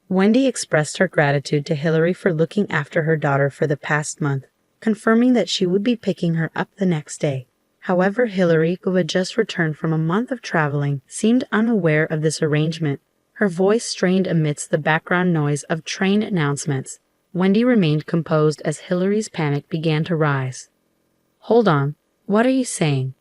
Wendy expressed her gratitude to Hillary for looking after her daughter for the past month, confirming that she would be picking her up the next day. However, Hillary, who had just returned from a month of traveling, seemed unaware of this arrangement. Her voice strained amidst the background noise of train announcements. Wendy remained composed as Hillary's panic began to rise. "Hold on. What are you saying?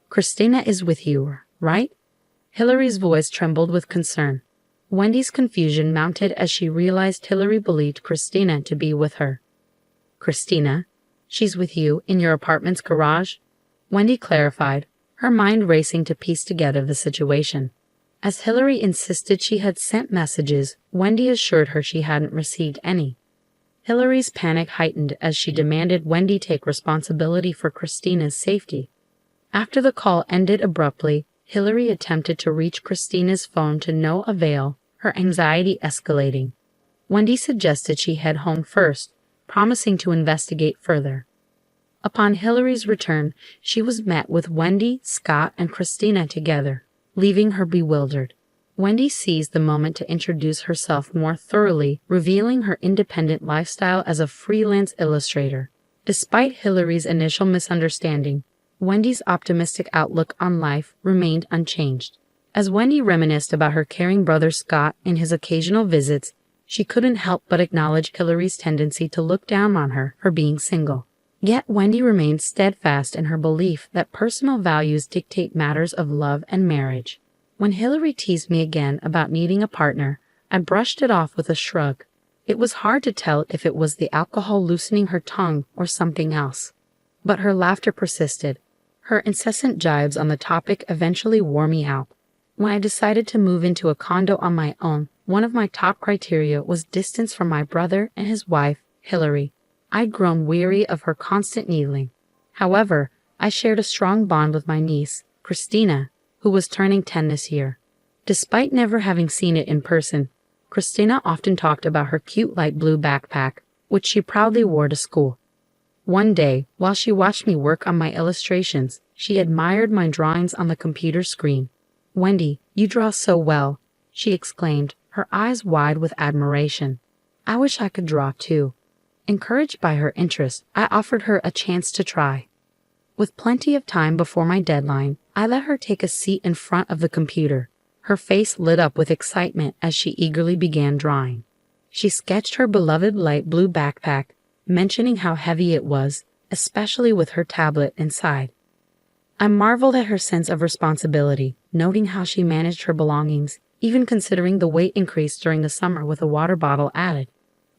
Christina is with you, right?" Hillary's voice trembled with concern. Wendy's confusion mounted as she realized Hillary believed Christina to be with her. "Christina? She's with you in your apartment's garage?" Wendy clarified, her mind racing to piece together the situation. As Hillary insisted she had sent messages, Wendy assured her she hadn't received any. Hillary's panic heightened as she demanded Wendy take responsibility for Christina's safety. After the call ended abruptly, Hillary attempted to reach Christina's phone to no avail, her anxiety escalating. Wendy suggested she head home first, promising to investigate further. Upon Hillary's return, she was met with Wendy, Scott, and Christina together, leaving her bewildered. Wendy seized the moment to introduce herself more thoroughly, revealing her independent lifestyle as a freelance illustrator. Despite Hillary's initial misunderstanding, Wendy's optimistic outlook on life remained unchanged. As Wendy reminisced about her caring brother Scott and his occasional visits, she couldn't help but acknowledge Hillary's tendency to look down on her for being single. Yet Wendy remained steadfast in her belief that personal values dictate matters of love and marriage. When Hillary teased me again about needing a partner, I brushed it off with a shrug. It was hard to tell if it was the alcohol loosening her tongue or something else. But her laughter persisted. Her incessant jibes on the topic eventually wore me out. When I decided to move into a condo on my own, one of my top criteria was distance from my brother and his wife, Hillary. I'd grown weary of her constant needling. However, I shared a strong bond with my niece, Christina, who was turning 10 this year. Despite never having seen it in person, Christina often talked about her cute light blue backpack, which she proudly wore to school. One day, while she watched me work on my illustrations, she admired my drawings on the computer screen. "Wendy, you draw so well," she exclaimed, her eyes wide with admiration. "I wish I could draw too." Encouraged by her interest, I offered her a chance to try. With plenty of time before my deadline, I let her take a seat in front of the computer. Her face lit up with excitement as she eagerly began drawing. She sketched her beloved light blue backpack, mentioning how heavy it was, especially with her tablet inside. I marveled at her sense of responsibility, noting how she managed her belongings, even considering the weight increase during the summer with a water bottle added.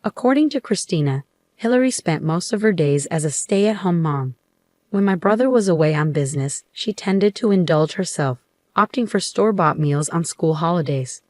According to Christina, Hillary spent most of her days as a stay-at-home mom. When my brother was away on business, she tended to indulge herself, opting for store-bought meals on school holidays.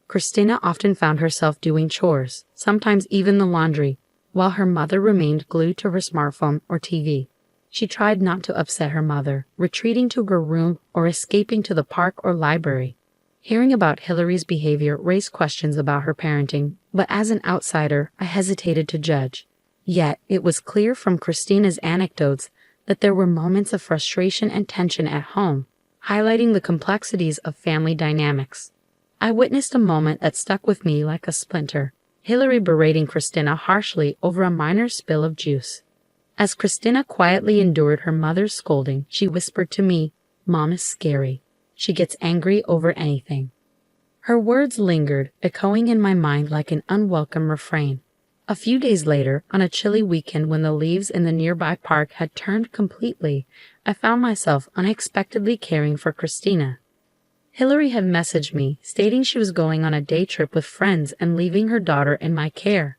Christina often found herself doing chores, sometimes even the laundry, while her mother remained glued to her smartphone or TV. She tried not to upset her mother, retreating to her room or escaping to the park or library. Hearing about Hillary's behavior raised questions about her parenting, but as an outsider, I hesitated to judge. Yet, it was clear from Christina's anecdotes that there were moments of frustration and tension at home, highlighting the complexities of family dynamics. I witnessed a moment that stuck with me like a splinter, Hillary berating Christina harshly over a minor spill of juice. As Christina quietly endured her mother's scolding, she whispered to me, "Mom is scary. She gets angry over anything." Her words lingered, echoing in my mind like an unwelcome refrain. A few days later, on a chilly weekend when the leaves in the nearby park had turned completely, I found myself unexpectedly caring for Christina. Hillary had messaged me, stating she was going on a day trip with friends and leaving her daughter in my care.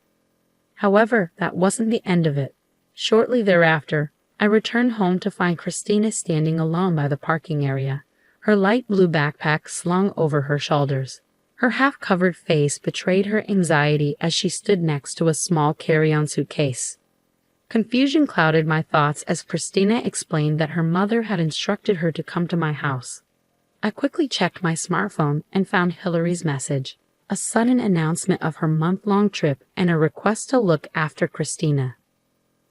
However, that wasn't the end of it. Shortly thereafter, I returned home to find Christina standing alone by the parking area, her light blue backpack slung over her shoulders. Her half-covered face betrayed her anxiety as she stood next to a small carry-on suitcase. Confusion clouded my thoughts as Christina explained that her mother had instructed her to come to my house. I quickly checked my smartphone and found Hillary's message, a sudden announcement of her month-long trip and a request to look after Christina.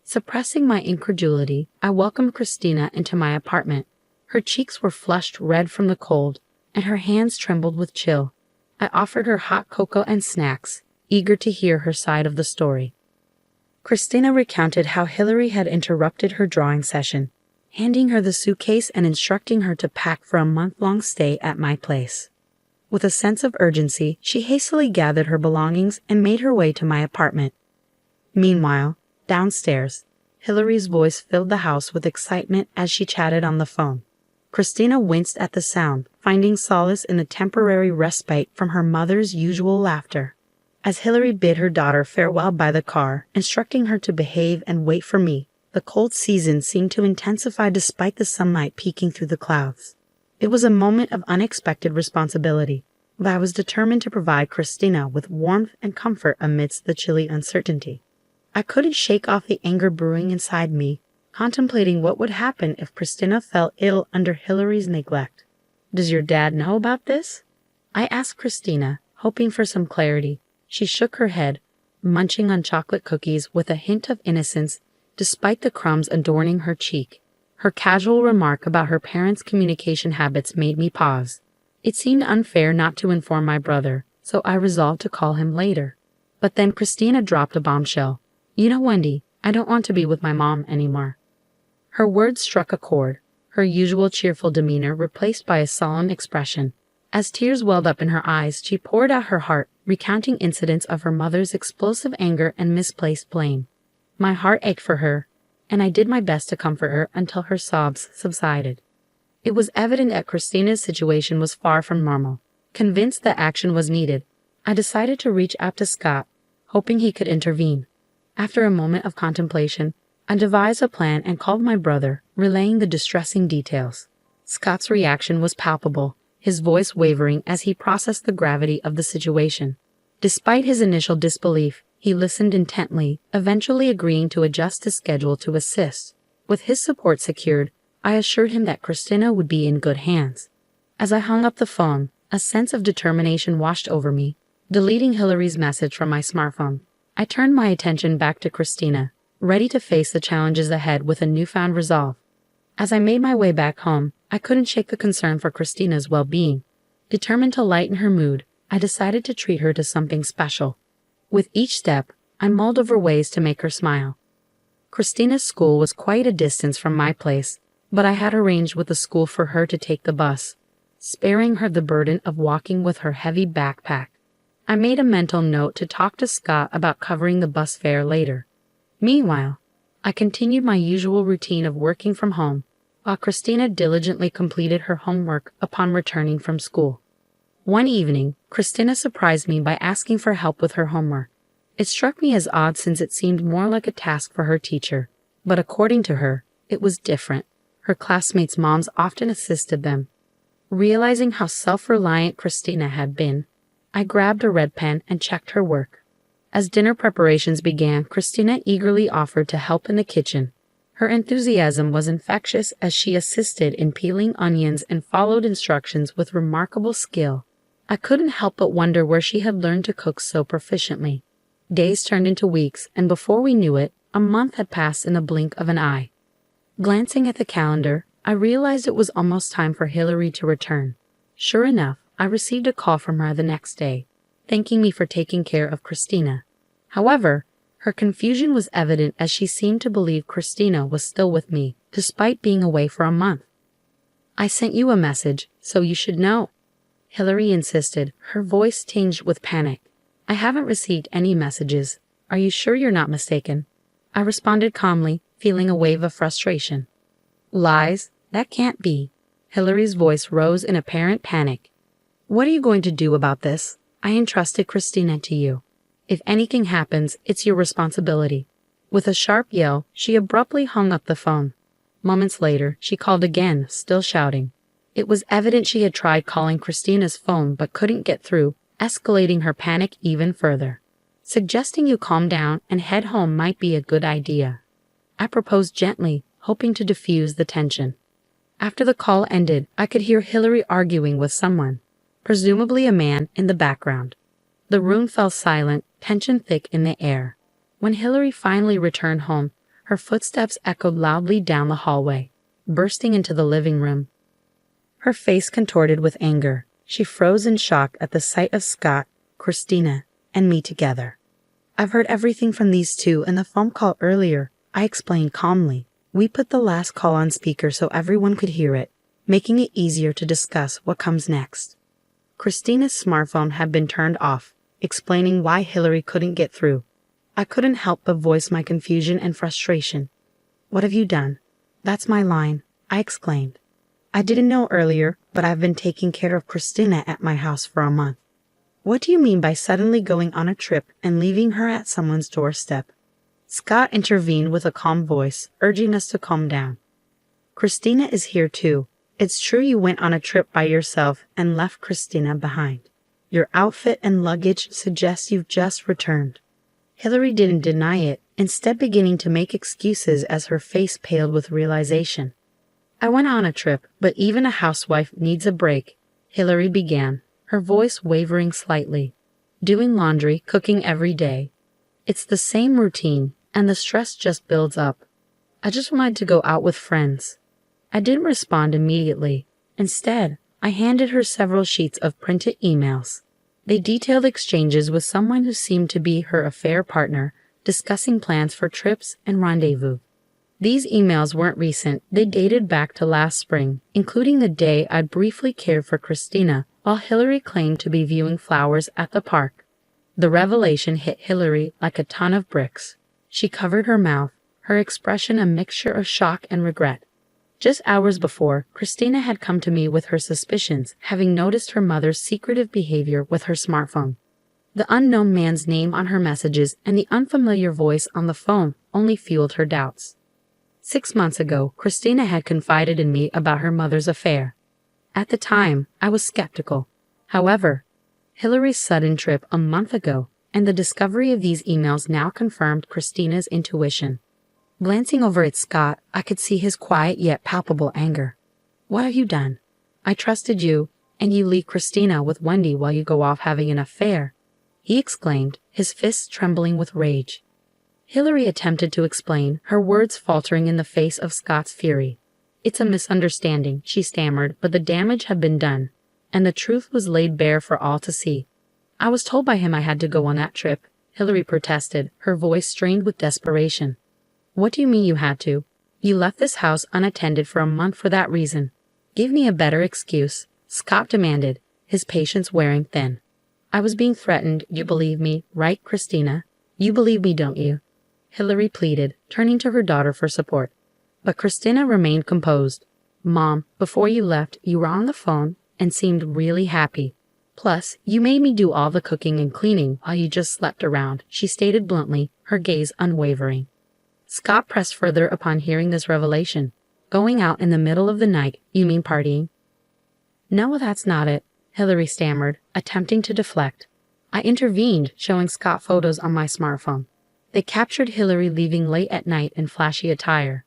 Suppressing my incredulity, I welcomed Christina into my apartment. Her cheeks were flushed red from the cold, and her hands trembled with chill. I offered her hot cocoa and snacks, eager to hear her side of the story. Christina recounted how Hillary had interrupted her drawing session, handing her the suitcase and instructing her to pack for a month-long stay at my place. With a sense of urgency, she hastily gathered her belongings and made her way to my apartment. Meanwhile, downstairs, Hillary's voice filled the house with excitement as she chatted on the phone. Christina winced at the sound, finding solace in the temporary respite from her mother's usual laughter. As Hillary bid her daughter farewell by the car, instructing her to behave and wait for me, the cold season seemed to intensify despite the sunlight peeking through the clouds. It was a moment of unexpected responsibility, but I was determined to provide Christina with warmth and comfort amidst the chilly uncertainty. I couldn't shake off the anger brewing inside me, contemplating what would happen if Christina fell ill under Hillary's neglect. "Does your dad know about this?" I asked Christina, hoping for some clarity. She shook her head, munching on chocolate cookies with a hint of innocence despite the crumbs adorning her cheek. Her casual remark about her parents' communication habits made me pause. It seemed unfair not to inform my brother, so I resolved to call him later. But then Christina dropped a bombshell. "You know, Wendy, I don't want to be with my mom anymore." Her words struck a chord, her usual cheerful demeanor replaced by a solemn expression. As tears welled up in her eyes, she poured out her heart, recounting incidents of her mother's explosive anger and misplaced blame. My heart ached for her, and I did my best to comfort her until her sobs subsided. It was evident that Christina's situation was far from normal. Convinced that action was needed, I decided to reach out to Scott, hoping he could intervene. After a moment of contemplation, I devised a plan and called my brother, relaying the distressing details. Scott's reaction was palpable, his voice wavering as he processed the gravity of the situation. Despite his initial disbelief, he listened intently, eventually agreeing to adjust his schedule to assist. With his support secured, I assured him that Christina would be in good hands. As I hung up the phone, a sense of determination washed over me. Deleting Hillary's message from my smartphone, I turned my attention back to Christina, ready to face the challenges ahead with a newfound resolve. As I made my way back home, I couldn't shake the concern for Christina's well-being. Determined to lighten her mood, I decided to treat her to something special. With each step, I mulled over ways to make her smile. Christina's school was quite a distance from my place, but I had arranged with the school for her to take the bus, sparing her the burden of walking with her heavy backpack. I made a mental note to talk to Scott about covering the bus fare later. Meanwhile, I continued my usual routine of working from home, while Christina diligently completed her homework upon returning from school. One evening, Christina surprised me by asking for help with her homework. It struck me as odd since it seemed more like a task for her teacher, but according to her, it was different. Her classmates' moms often assisted them. Realizing how self-reliant Christina had been, I grabbed a red pen and checked her work. As dinner preparations began, Christina eagerly offered to help in the kitchen. Her enthusiasm was infectious as she assisted in peeling onions and followed instructions with remarkable skill. I couldn't help but wonder where she had learned to cook so proficiently. Days turned into weeks, and before we knew it, a month had passed in the blink of an eye. Glancing at the calendar, I realized it was almost time for Hillary to return. Sure enough, I received a call from her the next day, thanking me for taking care of Christina. However, her confusion was evident as she seemed to believe Christina was still with me, despite being away for a month. "I sent you a message, so you should know," Hillary insisted, her voice tinged with panic. "I haven't received any messages. Are you sure you're not mistaken?" I responded calmly, feeling a wave of frustration. "Lies? That can't be." Hillary's voice rose in apparent panic. "What are you going to do about this? I entrusted Christina to you. If anything happens, it's your responsibility." With a sharp yell, she abruptly hung up the phone. Moments later, she called again, still shouting. It was evident she had tried calling Christina's phone but couldn't get through, escalating her panic even further. "Suggesting you calm down and head home might be a good idea," I proposed gently, hoping to diffuse the tension. After the call ended, I could hear Hillary arguing with someone, presumably a man, in the background. The room fell silent, tension thick in the air. When Hillary finally returned home, her footsteps echoed loudly down the hallway, bursting into the living room. Her face contorted with anger. She froze in shock at the sight of Scott, Christina, and me together. I've heard everything from these two in the phone call earlier, I explained calmly. We put the last call on speaker so everyone could hear it, making it easier to discuss what comes next. Christina's smartphone had been turned off, explaining why Hillary couldn't get through. I couldn't help but voice my confusion and frustration. "What have you done?" "That's my line," I exclaimed. "I didn't know earlier, but I've been taking care of Christina at my house for a month." "What do you mean by suddenly going on a trip and leaving her at someone's doorstep?" Scott intervened with a calm voice, urging us to calm down. "Christina is here too. It's true you went on a trip by yourself and left Christina behind. Your outfit and luggage suggest you've just returned." Hillary didn't deny it, instead beginning to make excuses as her face paled with realization. "I went on a trip, but even a housewife needs a break," Hillary began, her voice wavering slightly. "Doing laundry, cooking every day. It's the same routine, and the stress just builds up. I just wanted to go out with friends." I didn't respond immediately. Instead, I handed her several sheets of printed emails. They detailed exchanges with someone who seemed to be her affair partner, discussing plans for trips and rendezvous. These emails weren't recent, they dated back to last spring, including the day I'd briefly cared for Christina while Hillary claimed to be viewing flowers at the park. The revelation hit Hillary like a ton of bricks. She covered her mouth, her expression a mixture of shock and regret. Just hours before, Christina had come to me with her suspicions, having noticed her mother's secretive behavior with her smartphone. The unknown man's name on her messages and the unfamiliar voice on the phone only fueled her doubts. 6 months ago, Christina had confided in me about her mother's affair. At the time, I was skeptical. However, Hillary's sudden trip a month ago and the discovery of these emails now confirmed Christina's intuition. Glancing over at Scott, I could see his quiet yet palpable anger. "What have you done? I trusted you, and you leave Christina with Wendy while you go off having an affair," he exclaimed, his fists trembling with rage. Hillary attempted to explain, her words faltering in the face of Scott's fury. "It's a misunderstanding," she stammered, but the damage had been done, and the truth was laid bare for all to see. "I was told by him I had to go on that trip," Hillary protested, her voice strained with desperation. "What do you mean you had to? You left this house unattended for a month for that reason. Give me a better excuse," Scott demanded, his patience wearing thin. "I was being threatened, you believe me, right, Christina? You believe me, don't you?" Hillary pleaded, turning to her daughter for support. But Christina remained composed. "Mom, before you left, you were on the phone and seemed really happy. Plus, you made me do all the cooking and cleaning while you just slept around," she stated bluntly, her gaze unwavering. Scott pressed further upon hearing this revelation. "Going out in the middle of the night, you mean partying?" "No, that's not it," Hillary stammered, attempting to deflect. I intervened, showing Scott photos on my smartphone. They captured Hillary leaving late at night in flashy attire.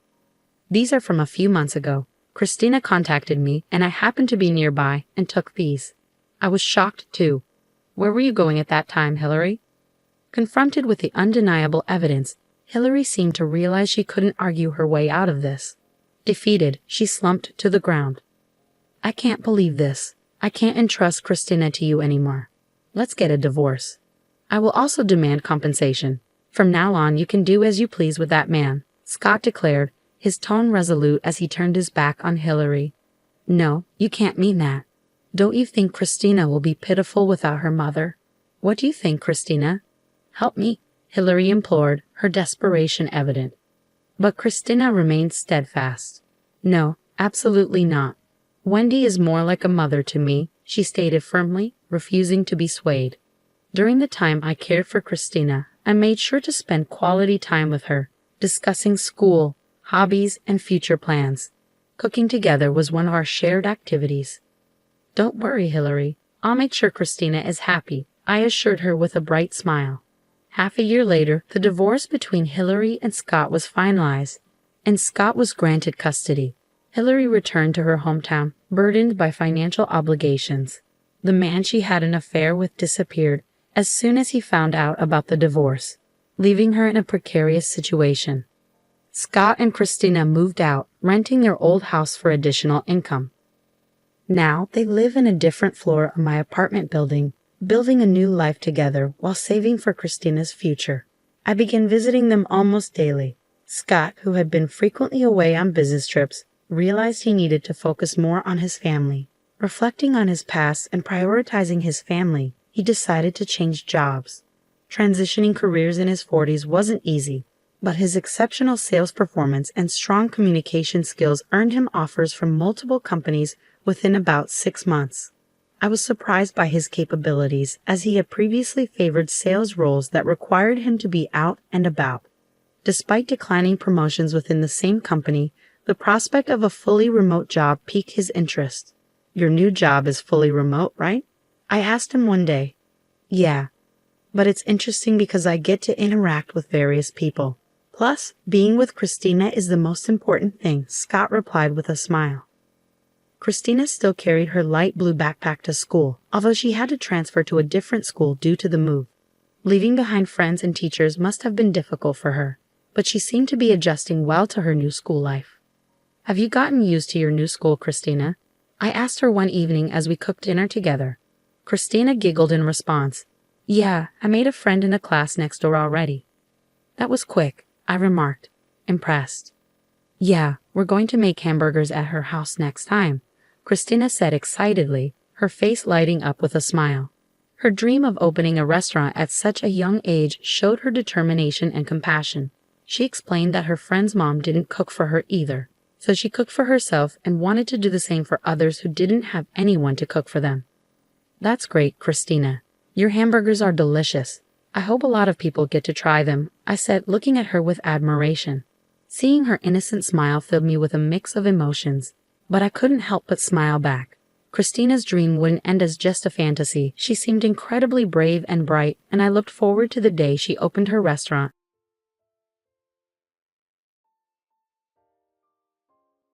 "These are from a few months ago. Christina contacted me, and I happened to be nearby and took these. I was shocked, too. Where were you going at that time, Hillary?" Confronted with the undeniable evidence, Hillary seemed to realize she couldn't argue her way out of this. Defeated, she slumped to the ground. "I can't believe this. I can't entrust Christina to you anymore. Let's get a divorce. I will also demand compensation. From now on, you can do as you please with that man," Scott declared, his tone resolute as he turned his back on Hillary. "No, you can't mean that. Don't you think Christina will be pitiful without her mother? What do you think, Christina? Help me," Hillary implored, her desperation evident. But Christina remained steadfast. "No, absolutely not. Wendy is more like a mother to me," she stated firmly, refusing to be swayed. "During the time I cared for Christina, I made sure to spend quality time with her, discussing school, hobbies, and future plans. Cooking together was one of our shared activities." "Don't worry, Hillary. I'll make sure Christina is happy," I assured her with a bright smile. Half a year later, the divorce between Hillary and Scott was finalized, and Scott was granted custody. Hillary returned to her hometown, burdened by financial obligations. The man she had an affair with disappeared as soon as he found out about the divorce, leaving her in a precarious situation. Scott and Christina moved out, renting their old house for additional income. Now they live in a different floor of my apartment building, building a new life together while saving for Christina's future. I began visiting them almost daily. Scott, who had been frequently away on business trips, realized he needed to focus more on his family. Reflecting on his past and prioritizing his family, he decided to change jobs. Transitioning careers in his 40s wasn't easy, but his exceptional sales performance and strong communication skills earned him offers from multiple companies within about 6 months. I was surprised by his capabilities, as he had previously favored sales roles that required him to be out and about. Despite declining promotions within the same company, the prospect of a fully remote job piqued his interest. "Your new job is fully remote, right?" I asked him one day. "Yeah, but it's interesting because I get to interact with various people. Plus, being with Christina is the most important thing," Scott replied with a smile. Christina still carried her light blue backpack to school, although she had to transfer to a different school due to the move. Leaving behind friends and teachers must have been difficult for her, but she seemed to be adjusting well to her new school life. "Have you gotten used to your new school, Christina?" I asked her one evening as we cooked dinner together. Christina giggled in response. "Yeah, I made a friend in a class next door already." "That was quick," I remarked, impressed. "Yeah, we're going to make hamburgers at her house next time," Christina said excitedly, her face lighting up with a smile. Her dream of opening a restaurant at such a young age showed her determination and compassion. She explained that her friend's mom didn't cook for her either, so she cooked for herself and wanted to do the same for others who didn't have anyone to cook for them. "That's great, Christina. Your hamburgers are delicious. I hope a lot of people get to try them," I said, looking at her with admiration. Seeing her innocent smile filled me with a mix of emotions, but I couldn't help but smile back. Christina's dream wouldn't end as just a fantasy. She seemed incredibly brave and bright, and I looked forward to the day she opened her restaurant